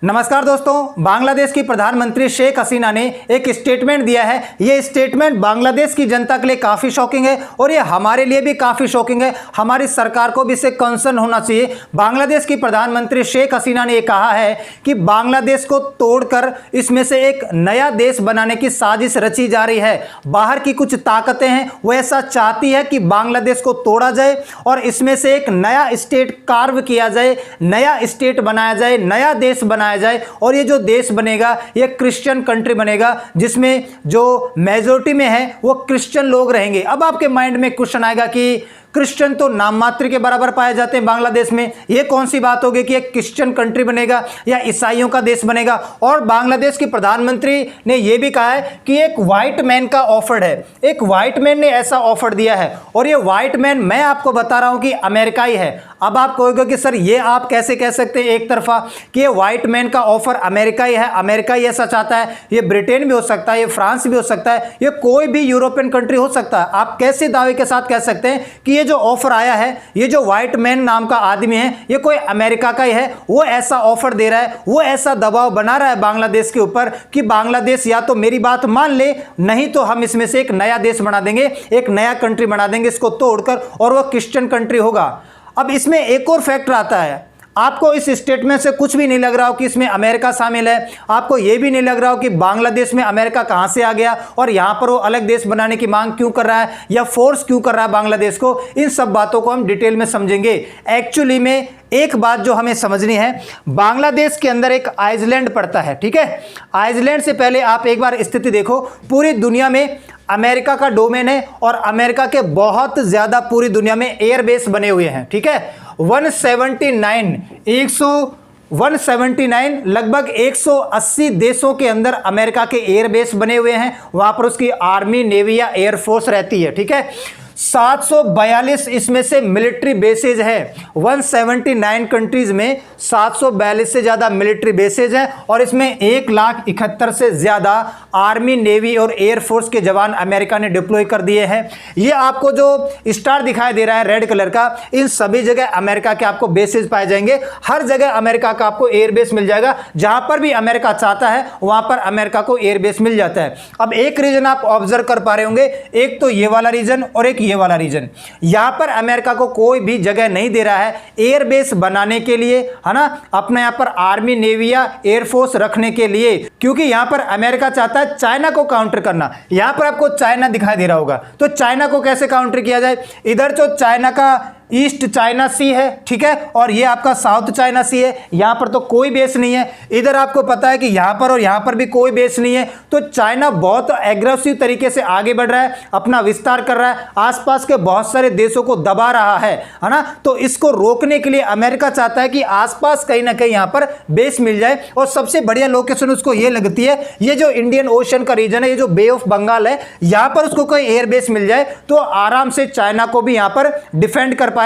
नमस्कार दोस्तों, बांग्लादेश की प्रधानमंत्री शेख हसीना ने एक स्टेटमेंट दिया है। ये स्टेटमेंट बांग्लादेश की जनता के लिए काफ़ी शॉकिंग है और ये हमारे लिए भी काफ़ी शॉकिंग है। हमारी सरकार को भी इससे कंसर्न होना चाहिए। बांग्लादेश की प्रधानमंत्री शेख हसीना ने ये कहा है कि बांग्लादेश को तोड़कर इसमें से एक नया देश बनाने की साजिश रची जा रही है। बाहर की कुछ ताकतें हैं, वो ऐसा चाहती है कि बांग्लादेश को तोड़ा जाए और इसमें से एक नया स्टेट कार्व किया जाए, नया स्टेट बनाया जाए, नया देश बनाया जाए। और ये जो देश बनेगा ये क्रिश्चियन कंट्री बनेगा, जिसमें जो मेजॉरिटी में है वो क्रिश्चियन लोग रहेंगे। अब आपके माइंड में क्वेश्चन आएगा कि क्रिश्चियन तो नाम मात्र के बराबर पाए जाते हैं बांग्लादेश में, ये कौन सी बात होगी कि एक क्रिश्चियन कंट्री बनेगा या ईसाइयों का देश बनेगा। और बांग्लादेश की प्रधानमंत्री ने यह भी कहा है कि एक व्हाइट मैन का ऑफर है, एक व्हाइट मैन ने ऐसा ऑफर दिया है और ये व्हाइट मैन मैं आपको बता रहा हूं कि अमेरिकाई है। अब आप कहोगे कि सर ये आप कैसे कह सकते हैं एक तरफा कि ये व्हाइट मैन का ऑफर अमेरिका ही है, अमेरिका ही ऐसा चाहता है। ये ब्रिटेन भी हो सकता है, ये फ्रांस भी हो सकता है, ये कोई भी यूरोपियन कंट्री हो सकता है। आप कैसे दावे के साथ कह सकते हैं कि ये जो ऑफर आया है, ये जो व्हाइट मैन नाम का आदमी है ये कोई अमेरिका का ही है, वो ऐसा ऑफर दे रहा है, वो ऐसा दबाव बना रहा है बांग्लादेश के ऊपर कि बांग्लादेश या तो मेरी बात मान ले, नहीं तो हम इसमें से एक नया देश बना देंगे, एक नया कंट्री बना देंगे इसको तोड़कर, और वो क्रिश्चियन कंट्री होगा। अब इसमें एक और फैक्टर आता है। आपको इस स्टेटमेंट से कुछ भी नहीं लग रहा हो कि इसमें अमेरिका शामिल है, आपको यह भी नहीं लग रहा हो कि बांग्लादेश में अमेरिका कहां से आ गया और यहां पर वो अलग देश बनाने की मांग क्यों कर रहा है या फोर्स क्यों कर रहा है बांग्लादेश को। इन सब बातों को हम डिटेल में समझेंगे। एक्चुअली में एक बात जो हमें समझनी है, बांग्लादेश के अंदर एक आइसलैंड पड़ता है, ठीक है। आइसलैंड से पहले आप एक बार स्थिति देखो, पूरी दुनिया में अमेरिका का डोमेन है और अमेरिका के बहुत ज्यादा पूरी दुनिया में एयरबेस बने हुए हैं, ठीक है। 179 लगभग 180 देशों के अंदर अमेरिका के एयरबेस बने हुए हैं। वहां पर उसकी आर्मी, नेवी या एयरफोर्स रहती है, ठीक है। 742 इसमें से मिलिट्री बेसेज है। 179 कंट्रीज में 742 से ज्यादा मिलिट्री बेसेज हैं और इसमें 1,71,000 से ज्यादा आर्मी, नेवी और एयरफोर्स के जवान अमेरिका ने डिप्लॉय कर दिए हैं। ये आपको जो स्टार दिखाई दे रहा है रेड कलर का, इन सभी जगह अमेरिका के आपको बेसेज पाए जाएंगे। हर जगह अमेरिका का आपको एयरबेस मिल जाएगा। जहां पर भी अमेरिका चाहता है वहां पर अमेरिका को एयरबेस मिल जाता है। अब एक रीजन आप ऑब्जर्व कर पा रहे होंगे, एक तो ये वाला रीजन और एक ये वाला रीजन। यहां पर अमेरिका को कोई भी जगह नहीं दे रहा है एयरबेस बनाने के लिए, है ना, अपने यहां पर आर्मी, नेवी या एयरफोर्स रखने के लिए, क्योंकि यहां पर अमेरिका चाहता है चाइना को काउंटर करना। यहां पर आपको चाइना दिखाई दे रहा होगा, तो चाइना को कैसे काउंटर किया जाए। इधर जो चाइना का ईस्ट चाइना सी है, ठीक है, और ये आपका साउथ चाइना सी है। यहां पर तो कोई बेस नहीं है। इधर आपको पता है कि यहां पर और यहां पर भी कोई बेस नहीं है। तो चाइना बहुत एग्रेसिव तरीके से आगे बढ़ रहा है, अपना विस्तार कर रहा है, आसपास के बहुत सारे देशों को दबा रहा है ना। तो इसको रोकने के लिए अमेरिका चाहता है कि आसपास कहीं ना कहीं यहां पर बेस मिल जाए। और सबसे बढ़िया लोकेशन उसको ये लगती है, ये जो इंडियन ओशन का रीजन है, ये जो बे ऑफ बंगाल है, यहां पर उसको कोई एयर बेस मिल जाए तो आराम से चाइना को भी यहां पर डिफेंड कर पाएगा,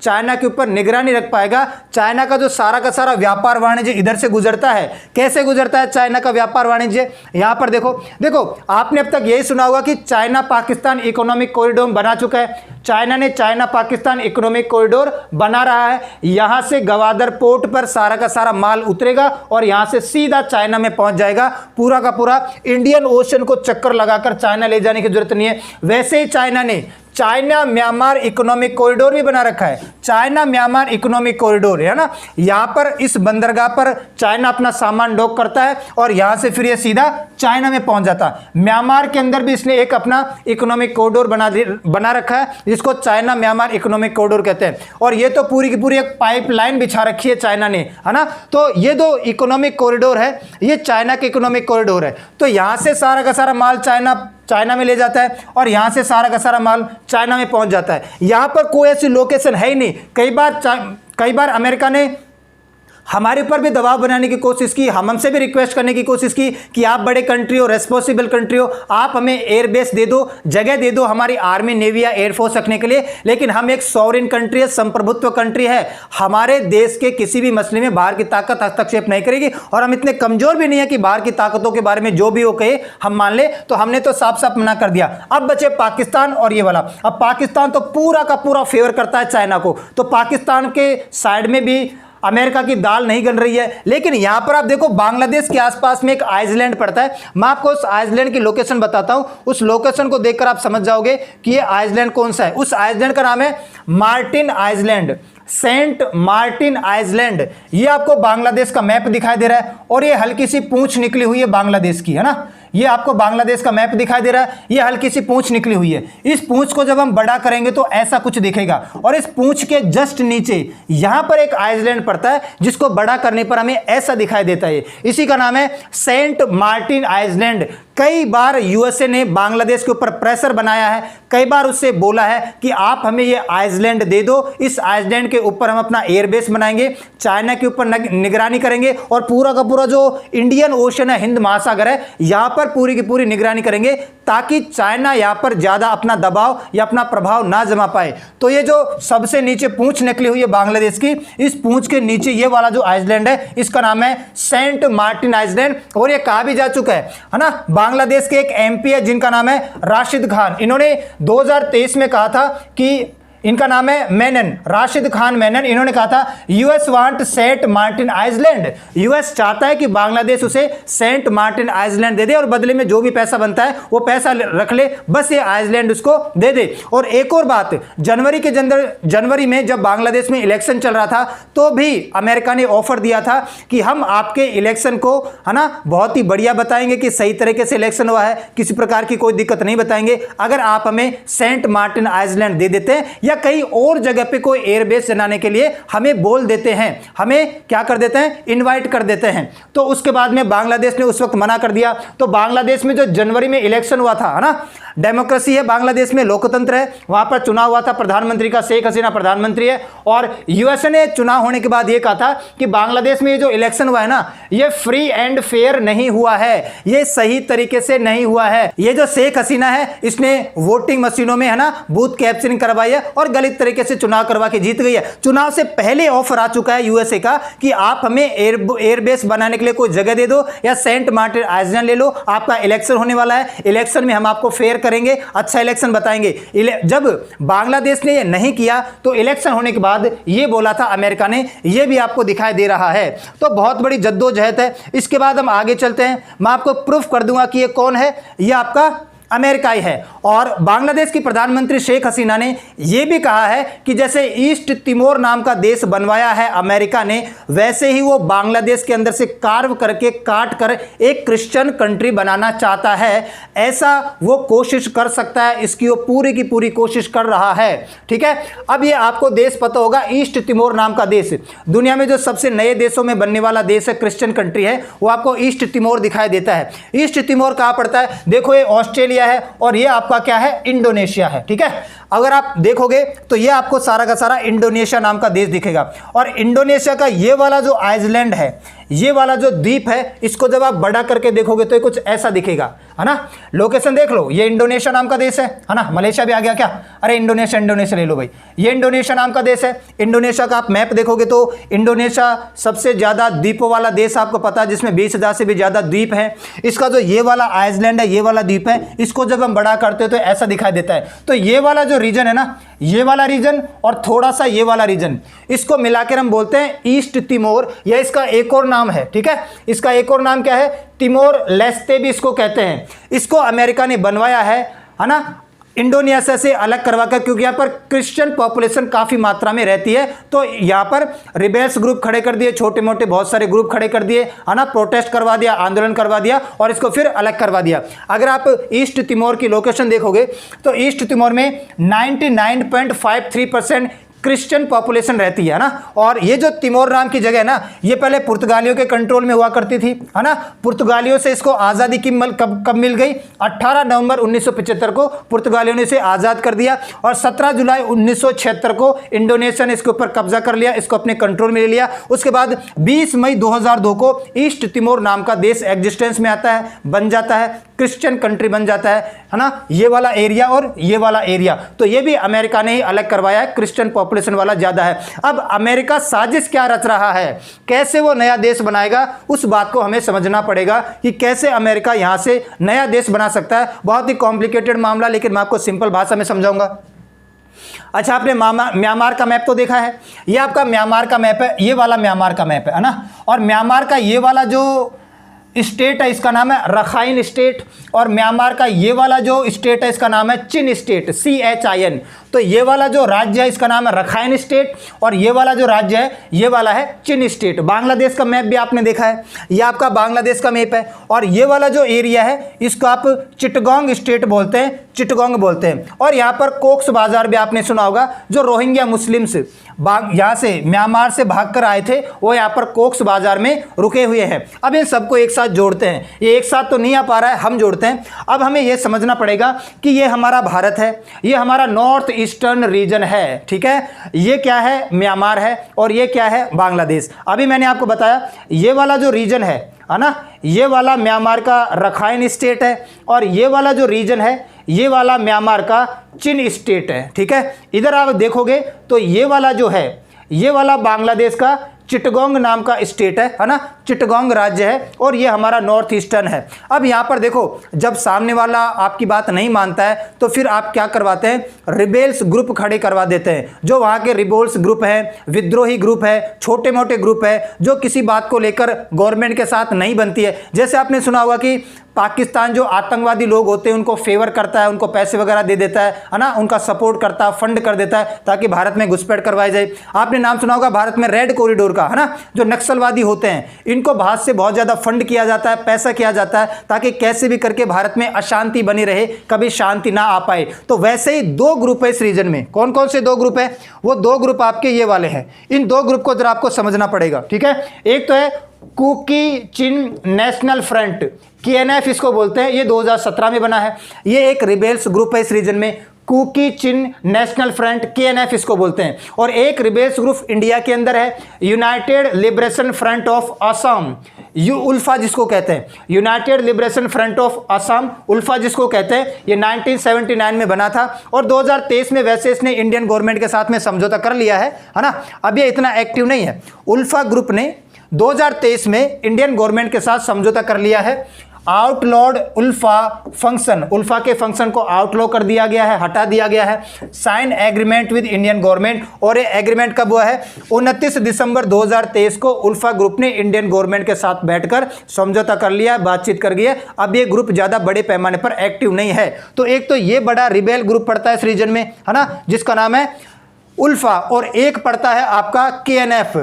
चाइना के ऊपर निगरानी रख पाएगा। चाइना का जो सारा का सारा व्यापार वाणिज्य इधर से गुजरता है, कैसे गुजरता है चाइना का व्यापार वाणिज्य, यहां पर देखो आपने अब तक यही सुना होगा कि चाइना पाकिस्तान इकोनॉमिक कॉरिडोर बना चुका है। चाइना ने चाइना पाकिस्तान इकोनॉमिक कॉरिडोर बना रहा है। यहां से गवादर पोर्ट पर सारा का सारा माल उतरेगा और यहां से सीधा चाइना में पहुंच जाएगा। पूरा का पूरा इंडियन ओशन को चक्कर लगाकर चाइना ले जाने की जरूरत नहीं है। वैसे ही चाइना ने चाइना म्यांमार इकोनॉमिक कॉरिडोर भी बना रखा है। चाइना म्यांमार इकोनॉमिक कॉरिडोर है ना, यहां पर इस बंदरगाह पर चाइना अपना सामान डॉक करता है और यहां से फिर ये सीधा चाइना में पहुंच जाता है। म्यांमार के अंदर भी इसने एक अपना इकोनॉमिक कॉरिडोर बना रखा है, जिसको चाइना म्यांमार इकोनॉमिक कॉरिडोर कहते हैं। और ये तो पूरी की पूरी एक पाइपलाइन बिछा रखी है चाइना ने, है ना। तो ये जो इकोनॉमिक कॉरिडोर है ये चाइना के इकोनॉमिक कॉरिडोर है। तो यहां से सारा का सारा माल चाइना में ले जाता है और यहां से सारा का सारा माल चाइना में पहुंच जाता है। यहां पर कोई ऐसी लोकेशन है ही नहीं। कई बार अमेरिका ने हमारे ऊपर भी दबाव बनाने की कोशिश की, हमसे भी रिक्वेस्ट करने की कोशिश की कि आप बड़े कंट्री हो, रेस्पॉन्सिबल कंट्री हो, आप हमें एयरबेस दे दो, जगह दे दो हमारी आर्मी, नेवी या एयरफोर्स रखने के लिए। लेकिन हम एक सॉवरेन कंट्री है, संप्रभुत्व कंट्री है। हमारे देश के किसी भी मसले में बाहर की ताकत हस्तक्षेप नहीं करेगी और हम इतने कमजोर भी नहीं है कि बाहर की ताकतों के बारे में जो भी वो कहे हम मान ले। तो हमने तो साफ साफ मना कर दिया। अब बचे पाकिस्तान और ये वाला। अब पाकिस्तान तो पूरा का पूरा फेवर करता है चाइना को, तो पाकिस्तान के साइड में भी अमेरिका की दाल नहीं गल रही है। लेकिन यहां पर आप देखो बांग्लादेश के आसपास में एक आइसलैंड पड़ता है। मैं आपको उस आइसलैंड की लोकेशन बताता हूं, उस लोकेशन को देखकर आप समझ जाओगे कि ये आइसलैंड कौन सा है। उस आइसलैंड का नाम है Martin island, Saint Martin island. ये आपको बांग्लादेश का मैप दिखाई दे रहा है और ये हल्की सी पूंछ निकली हुई है बांग्लादेश की, है ना। ये आपको बांग्लादेश का मैप दिखाई दे रहा है, ये हल्की सी पूंछ निकली हुई है। इस पूंछ को जब हम बड़ा करेंगे तो ऐसा कुछ दिखेगा और इस पूंछ के जस्ट नीचे यहां पर एक आइसलैंड पड़ता है जिसको बड़ा करने पर हमें ऐसा दिखाई देता है। इसी का नाम है सेंट मार्टिन आइसलैंड। कई बार यूएसए ने बांग्लादेश के ऊपर प्रेशर बनाया है, कई बार उससे बोला है कि आप हमें ये आइसलैंड दे दो, इस आइसलैंड के ऊपर हम अपना एयरबेस बनाएंगे, चाइना के ऊपर निगरानी करेंगे और पूरा का पूरा जो इंडियन ओशन है, हिंद महासागर है, यहां पर पूरी की पूरी निगरानी करेंगे ताकि चाइना यहां पर ज्यादा अपना दबाव या अपना प्रभाव ना जमा पाए। तो ये जो सबसे नीचे पूंछ निकली हुई है बांग्लादेश की, इस पूंछ के नीचे ये वाला जो आइसलैंड है इसका नाम है सेंट मार्टिन आइसलैंड। और ये कहा भी जा चुका है ना। बांग्लादेश के एक एमपी है जिनका नाम है राशिद खान, इन्होंने 2023 में कहा था कि इनका नाम है मेनन, राशिद खान मेनन। इन्होंने कहा था US want Saint Martin island, US चाहता है कि बांग्लादेश उसे सेंट मार्टिन आइसलैंड दे दे और बदले में जो भी पैसा बनता है वो पैसा रख ले, बस ये आइसलैंड उसको दे दे। और एक और बात, जनवरी में जब बांग्लादेश में इलेक्शन चल रहा था तो भी अमेरिका ने ऑफर दिया था कि हम आपके इलेक्शन को, है ना, बहुत ही बढ़िया बताएंगे कि सही तरीके से इलेक्शन हुआ है, किसी प्रकार की कोई दिक्कत नहीं बताएंगे अगर आप हमें सेंट मार्टिन आइसलैंड दे देते हैं या कहीं और जगह पे कोई एयरबेस बनाने के लिए हमें बोल देते हैं, हमें क्या कर देते हैं, इनवाइट कर देते हैं। तो उसके बाद में बांग्लादेश ने उस वक्त मना कर दिया। तो बांग्लादेश में जो जनवरी में इलेक्शन हुआ था, है ना, डेमोक्रेसी है बांग्लादेश में, लोकतंत्र है, वहां पर चुनाव हुआ था प्रधानमंत्री का, शेख हसीना प्रधानमंत्री है। और यूएसए ने चुनाव होने के बाद यह कहा था कि बांग्लादेश में ये जो इलेक्शन हुआ है ना, ये फ्री एंड फेयर नहीं हुआ है, ये सही तरीके से नहीं हुआ है। ये जो शेख हसीना है इसने वोटिंग मशीनों में, है ना, बूथ कैप्चरिंग करवाई है और गलत तरीके से चुनाव करवा के जीत गई है। चुनाव से पहले ऑफर आ चुका है यूएसए का कि आप हमें एयरबेस बनाने के लिए कोई जगह दे दो या सेंट मार्टिन आइसलैंड ले लो, आपका इलेक्शन होने वाला है, इलेक्शन में हम आपको फेयर करेंगे, अच्छा इलेक्शन बताएंगे। जब बांग्लादेश ने ये नहीं किया तो इलेक्शन होने के बाद ये बोला था अमेरिका ने, ये भी आपको दिखाई दे रहा है। तो बहुत बड़ी जद्दोजहद है। इसके बाद हम आगे चलते हैं, मैं आपको प्रूफ कर दूंगा कि ये कौन है, ये आपका अमेरिकाई है। और बांग्लादेश की प्रधानमंत्री शेख हसीना ने यह भी कहा है कि जैसे ईस्ट तिमोर नाम का देश बनवाया है अमेरिका ने, वैसे ही वो बांग्लादेश के अंदर से कार्व करके काट कर एक क्रिश्चियन कंट्री बनाना चाहता है। ऐसा वो कोशिश कर सकता है, इसकी वो पूरी की पूरी कोशिश कर रहा है। ठीक है, अब ये आपको देश पता होगा, ईस्ट तिमोर नाम का देश, दुनिया में जो सबसे नए देशों में बनने वाला देश है, क्रिश्चियन कंट्री है, वो आपको ईस्ट तिमोर दिखाई देता है। ईस्ट तिमोर कहां पड़ता है, देखो ये ऑस्ट्रेलिया है और ये आपका क्या है, इंडोनेशिया है। ठीक है, अगर आप देखोगे तो ये आपको सारा का सारा इंडोनेशिया नाम का देश दिखेगा। और इंडोनेशिया का ये वाला जो आइसलैंड है, ये वाला जो द्वीप है, इसको जब आप बड़ा करके देखोगे तो ये कुछ ऐसा दिखेगा, है ना। लोकेशन देख लो, ये इंडोनेशिया नाम का देश है ना। मलेशिया भी आ गया क्या, अरे इंडोनेशिया ले लो भाई, ये इंडोनेशिया नाम का देश है। इंडोनेशिया का आप मैप देखोगे तो इंडोनेशिया सबसे ज्यादा द्वीपों वाला देश आपको पता है, जिसमें 20,000 से भी ज्यादा द्वीप है। इसका जो ये वाला आइसलैंड है, ये वाला द्वीप है, इसको जब हम बड़ा करते हैं तो ऐसा दिखाई देता है। तो ये वाला जो रीजन है ना, ये वाला रीजन और थोड़ा सा ये वाला रीजन, इसको मिलाकर हम बोलते हैं ईस्ट तिमोर, या इसका एक और नाम है। ठीक है, इसका एक और नाम क्या है, तिमोर लेस्ते भी इसको कहते हैं। इसको अमेरिका ने बनवाया है ना, इंडोनेशिया से अलग करवाकर, क्योंकि यहाँ पर क्रिश्चियन पॉपुलेशन काफ़ी मात्रा में रहती है। तो यहाँ पर रिबेल्स ग्रुप खड़े कर दिए, छोटे मोटे बहुत सारे ग्रुप खड़े कर दिए, है ना, प्रोटेस्ट करवा दिया, आंदोलन करवा दिया और इसको फिर अलग करवा दिया। अगर आप ईस्ट तिमोर की लोकेशन देखोगे तो ईस्ट तिमोर में 99.53% क्रिश्चियन पॉपुलेशन रहती है ना। और ये जो तिमोर नाम की जगह है ना, ये पहले पुर्तगालियों के कंट्रोल में हुआ करती थी, है ना। पुर्तगालियों से इसको आज़ादी की कब मिल गई, 18 नवंबर 1975 को पुर्तगालियों ने इसे आज़ाद कर दिया और 17 जुलाई 1976 को इंडोनेशिया ने इसके ऊपर कब्जा कर लिया, इसको अपने कंट्रोल में ले लिया। उसके बाद 20 मई 2002 को ईस्ट तिमोर नाम का देश एग्जिस्टेंस में आता है, बन जाता है, क्रिश्चियन कंट्री बन जाता है ना, ये वाला एरिया और ये वाला एरिया। तो ये भी अमेरिका ने ही अलग करवाया है, क्रिश्चियन पॉपुलेशन वाला ज्यादा है। अब अमेरिका साजिश क्या रच रहा है, कैसे वो नया देश बनाएगा, उस बात को हमें समझना पड़ेगा कि कैसे अमेरिका यहां से नया देश बना सकता है। बहुत ही कॉम्प्लिकेटेड मामला, लेकिन मैं आपको सिंपल भाषा में समझाऊंगा। अच्छा, आपने म्यांमार का मैप तो देखा है, ये आपका म्यांमार का मैप है, ये वाला म्यांमार का मैप है ना। और म्यांमार का ये वाला जो स्टेट है इसका नाम है रखाइन स्टेट, और म्यांमार का ये वाला जो स्टेट है इसका नाम है चिन स्टेट, CHIN। तो ये वाला जो राज्य है इसका नाम है रखाइन स्टेट, और ये वाला जो राज्य है ये वाला है चिन स्टेट। बांग्लादेश का मैप भी आपने देखा है, ये आपका बांग्लादेश का मैप है। और ये वाला जो एरिया है इसको आप चिटगोंग स्टेट बोलते हैं, चिटगोंग बोलते हैं। और यहाँ पर कोक्स बाजार भी आपने सुना होगा, जो रोहिंग्या मुस्लिम्स यहाँ से म्यांमार से भागकर आए थे वो यहाँ पर कोक्स बाजार में रुके हुए हैं। अब इन सबको एक साथ जोड़ते हैं, ये एक साथ तो नहीं आ पा रहा है, हम जोड़ते हैं। अब हमें ये समझना पड़ेगा कि ये हमारा भारत है, ये हमारा नॉर्थ ईस्टर्न रीजन है, ठीक है। ये क्या है, म्यांमार है, और ये क्या है, बांग्लादेश। अभी मैंने आपको बताया ये वाला जो रीजन है ना, ये वाला म्यांमार का रखाइन स्टेट है, और ये वाला जो रीजन है ये वाला म्यांमार का चिन स्टेट है, ठीक है। इधर आप देखोगे तो ये वाला जो है ये वाला बांग्लादेश का चिटगोंग नाम का स्टेट है ना, चिटगोंग राज्य है, और ये हमारा नॉर्थ ईस्टर्न है। अब यहाँ पर देखो, जब सामने वाला आपकी बात नहीं मानता है तो फिर आप क्या करवाते हैं, रिबेल्स ग्रुप खड़े करवा देते हैं। जो वहाँ के रिबेल्स ग्रुप है, विद्रोही ग्रुप है, छोटे मोटे ग्रुप है, जो किसी बात को लेकर गवर्नमेंट के साथ नहीं बनती है। जैसे आपने सुना होगा कि पाकिस्तान जो आतंकवादी लोग होते हैं उनको फेवर करता है, उनको पैसे वगैरह दे देता है ना, उनका सपोर्ट करता है, फंड कर देता है ताकि भारत में घुसपैठ करवाई जाए। आपने नाम सुना होगा भारत में रेड कॉरिडोर का, है ना। जो नक्सलवादी होते हैं इनको बाहर से बहुत ज़्यादा फंड किया जाता है, पैसा किया जाता है ताकि कैसे भी करके भारत में अशांति बनी रहे, कभी शांति ना आ पाए। तो वैसे ही दो ग्रुप है इस रीजन में। कौन कौन से दो ग्रुप है, वो दो ग्रुप आपके ये वाले हैं। इन दो ग्रुप को जरा आपको समझना पड़ेगा, ठीक है। एक तो है कुकी चिन नेशनल फ्रंट, KNF इसको बोलते हैं, ये 2017 में बना है। ये एक रिबेल्स ग्रुप है इस रीजन में, कुकी चिन नेशनल फ्रंट, KNF इसको बोलते हैं। और एक रिबेल्स ग्रुप इंडिया के अंदर है, United Liberation Front of Assam, ULFA जिसको कहते हैं, United Liberation Front of Assam, ULFA जिसको कहते हैं। ये 1979 में बना था, और 2023 में वैसे इसने इंडियन गवर्नमेंट के साथ में समझौता कर लिया है ना। अब ये इतना एक्टिव नहीं है। उल्फा ग्रुप ने 2023 में इंडियन गवर्नमेंट के साथ समझौता कर लिया है। आउटलॉड उल्फा फंक्शन, उल्फा के फंक्शन को आउटलॉ कर दिया गया है, हटा दिया गया है। Sign agreement with Indian government, और ये एग्रीमेंट कब हुआ है, 29 दिसंबर 2023 को उल्फा ग्रुप ने इंडियन गवर्नमेंट के साथ बैठकर समझौता कर लिया, बातचीत कर लिया। अब ये ग्रुप ज़्यादा बड़े पैमाने पर एक्टिव नहीं है। तो एक तो ये बड़ा रिबेल ग्रुप पड़ता है इस रीजन में, है ना, जिसका नाम है उल्फा, और एक पड़ता है आपका KNF,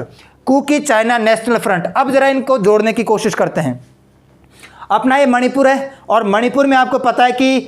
Kuki China National Front. अब जरा इनको जोड़ने की कोशिश करते हैं। अपना ये मणिपुर है, और मणिपुर में आपको पता है कि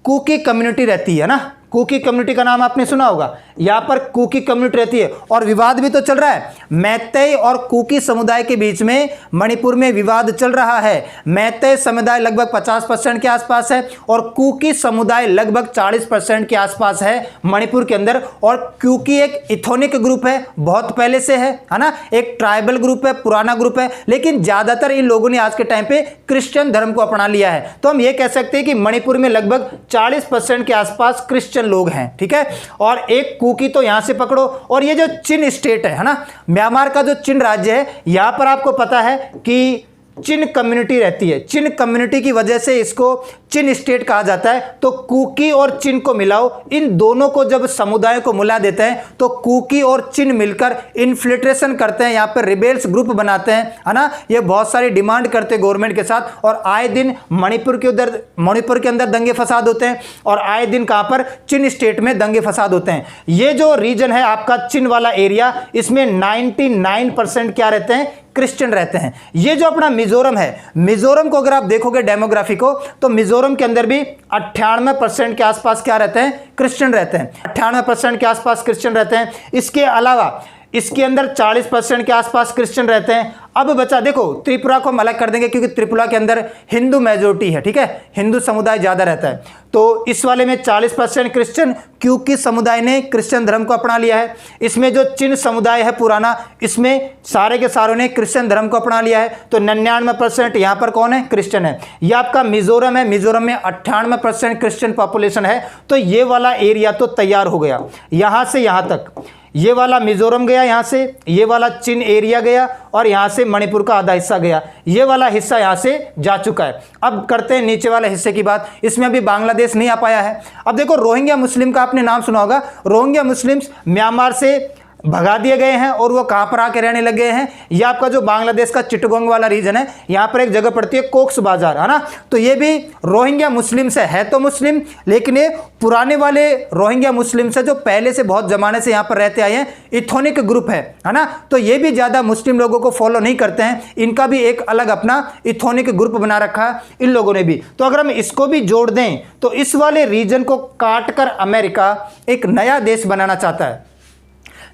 कुकी कम्युनिटी रहती है ना। कुकी कम्युनिटी का नाम आपने सुना होगा, यहाँ पर कुकी कम्युनिटी रहती है, और विवाद भी तो चल रहा है। मैतेई और कुकी समुदाय के बीच में मणिपुर में विवाद चल रहा है। मैतेई समुदाय लगभग 50% के आसपास है, और कुकी समुदाय लगभग 40% के आसपास है मणिपुर के अंदर। और कुकी एक इथोनिक ग्रुप है, बहुत पहले से है ना, एक ट्राइबल ग्रुप है, पुराना ग्रुप है, लेकिन ज़्यादातर इन लोगों ने आज के टाइम पे क्रिश्चियन धर्म को अपना लिया है। तो हम ये कह सकते हैं कि मणिपुर में लगभग 40% के आसपास क्रिश्चियन लोग हैं, ठीक है। और एक कुकी तो यहां से पकड़ो, और ये जो चिन स्टेट है ना, म्यांमार का जो चिन राज्य है, यहां पर आपको पता है कि चिन कम्युनिटी रहती है। चिन कम्युनिटी की वजह से इसको चिन स्टेट कहा जाता है। तो कुकी और चिन को मिलाओ, इन दोनों को जब समुदाय को मिला देते हैं तो कुकी और चिन मिलकर इन्फिल्ट्रेशन करते हैं, यहाँ पर रिबेल्स ग्रुप बनाते हैं, है ना। ये बहुत सारी डिमांड करते हैं गवर्नमेंट के साथ, और आए दिन मणिपुर के अंदर दंगे फसाद होते हैं, और आए दिन कहाँ पर, चिन स्टेट में दंगे फसाद होते हैं। ये जो रीजन है आपका चिन वाला एरिया, इसमें 99% क्या रहते हैं, क्रिश्चियन रहते हैं। ये जो अपना मिजोरम है, मिजोरम को अगर आप देखोगे डेमोग्राफी को, तो मिजोरम के अंदर भी 98% के आसपास क्या रहते हैं, क्रिश्चियन रहते हैं। 98% के आसपास क्रिश्चियन रहते हैं। इसके अलावा इसके अंदर 40% के आसपास क्रिश्चियन रहते हैं। अब बचा, देखो त्रिपुरा को हम अलग कर देंगे क्योंकि त्रिपुरा के अंदर हिंदू मेजोरिटी है, ठीक है, हिंदू समुदाय ज़्यादा रहता है। तो इस वाले में 40% क्रिश्चियन, क्योंकि समुदाय ने क्रिश्चियन धर्म को अपना लिया है। इसमें जो चिन समुदाय है पुराना, इसमें सारे के सारों ने क्रिश्चियन धर्म को अपना लिया है। तो 99% यहाँ पर कौन है, क्रिश्चियन है। ये आपका मिजोरम है, मिजोरम में 98% क्रिश्चियन पॉपुलेशन है। तो ये वाला एरिया तो तैयार हो गया। यहाँ से यहाँ तक ये वाला मिजोरम गया यहाँ से, ये वाला चिन एरिया गया और यहाँ से मणिपुर का आधा हिस्सा गया, ये वाला हिस्सा यहाँ से जा चुका है। अब करते हैं नीचे वाले हिस्से की बात, इसमें अभी बांग्लादेश नहीं आ पाया है। अब देखो रोहिंग्या मुस्लिम का आपने नाम सुना होगा। रोहिंग्या मुस्लिम्स म्यांमार से भगा दिए गए हैं और वो कहाँ पर आके रहने लगे हैं, ये आपका जो बांग्लादेश का चिटगोंग वाला रीजन है, यहाँ पर एक जगह पड़ती है कोक्स बाजार, है ना। तो ये भी रोहिंग्या मुस्लिम से है तो मुस्लिम, लेकिन ये पुराने वाले रोहिंग्या मुस्लिम से जो पहले से बहुत जमाने से यहाँ पर रहते आए हैं, इथोनिक ग्रुप है ना। तो ये भी ज़्यादा मुस्लिम लोगों को फॉलो नहीं करते हैं, इनका भी एक अलग अपना इथोनिक ग्रुप बना रखा है इन लोगों ने भी। तो अगर हम इसको भी जोड़ दें तो इस वाले रीजन को काट कर अमेरिका एक नया देश बनाना चाहता है,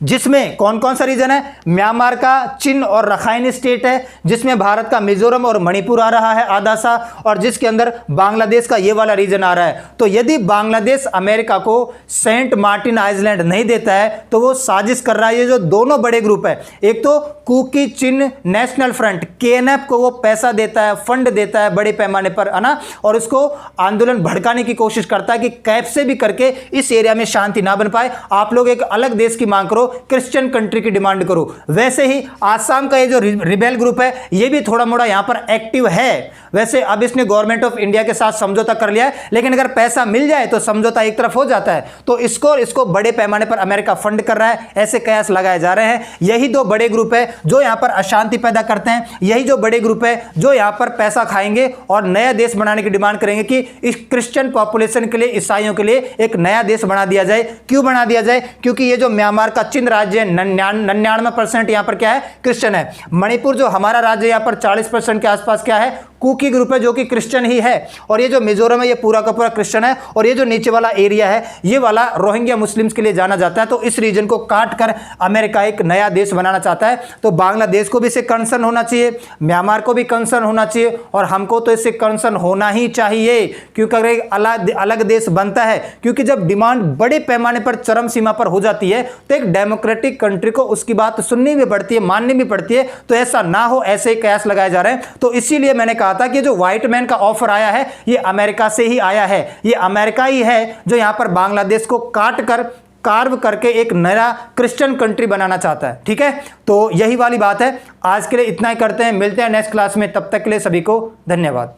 जिसमें कौन कौन सा रीजन है, म्यांमार का चिन और रखाइन स्टेट है, जिसमें भारत का मिजोरम और मणिपुर आ रहा है आधा सा, और जिसके अंदर बांग्लादेश का ये वाला रीजन आ रहा है। तो यदि बांग्लादेश अमेरिका को सेंट मार्टिन आइलैंड नहीं देता है तो वो साजिश कर रहा है। ये जो दोनों बड़े ग्रुप है, एक तो कुकी चिन नेशनल फ्रंट KNF को वो पैसा देता है, फंड देता है बड़े पैमाने पर, है ना, और उसको आंदोलन भड़काने की कोशिश करता है कि कैसे भी करके इस एरिया में शांति ना बन पाए, आप लोग एक अलग देश की मांग करो, क्रिश्चियन कंट्री की डिमांड करो। वैसे ही आसाम का ये जो रिबेल ग्रुप है, ये भी थोड़ा मोड़ा यहां पर एक्टिव है। वैसे अब इसने गवर्नमेंट ऑफ इंडिया के साथ समझौता कर लिया है, लेकिन अगर पैसा मिल जाए तो समझौता एक तरफ हो जाता है। तो इसको बड़े पैमाने पर अमेरिका फंड कर रहा है, ऐसे कयास लगाए जा रहे हैं। यही दो बड़े ग्रुप है जो यहां पर अशांति पैदा करते हैं, यही जो बड़े ग्रुप है जो यहां पर पैसा खाएंगे और नया देश बनाने की डिमांड करेंगे कि इस क्रिश्चियन पॉपुलेशन के लिए, ईसाइयों के लिए एक नया देश बना दिया जाए। क्यों बना दिया जाए? क्योंकि ये जो म्यांमार का चिन राज्य है, 99% यहां पर क्या है, क्रिश्चियन है। मणिपुर जो हमारा राज्य, यहां पर 40% के आसपास क्या है, कुकी ग्रुप है जो कि क्रिश्चियन ही है। और ये जो मिजोरम है, ये पूरा का पूरा क्रिश्चियन है। और ये जो नीचे वाला एरिया है, ये वाला रोहिंग्या मुस्लिम्स के लिए जाना जाता है। तो इस रीजन को काट कर अमेरिका एक नया देश बनाना चाहता है। तो बांग्लादेश को भी इससे कंसर्न होना चाहिए, म्यांमार को भी कंसर्न होना चाहिए, और हमको तो इससे कंसर्न होना ही चाहिए। क्योंकि अगर एक अलग देश बनता है, क्योंकि जब डिमांड बड़े पैमाने पर चरम सीमा पर हो जाती है तो एक डेमोक्रेटिक कंट्री को उसकी बात सुननी भी पड़ती है, माननी भी पड़ती है। तो ऐसा ना हो, ऐसे ही कयास लगाए जा रहे हैं। तो इसीलिए मैंने कहा था कि जो व्हाइट मैन का ऑफर आया है, ये अमेरिका से ही आया है। ये अमेरिका ही है जो यहां पर बांग्लादेश को काट कर, कार्व करके एक नया क्रिश्चियन कंट्री बनाना चाहता है। ठीक है, तो यही वाली बात है। आज के लिए इतना ही करते हैं, मिलते हैं नेक्स्ट क्लास में। तब तक के लिए सभी को धन्यवाद।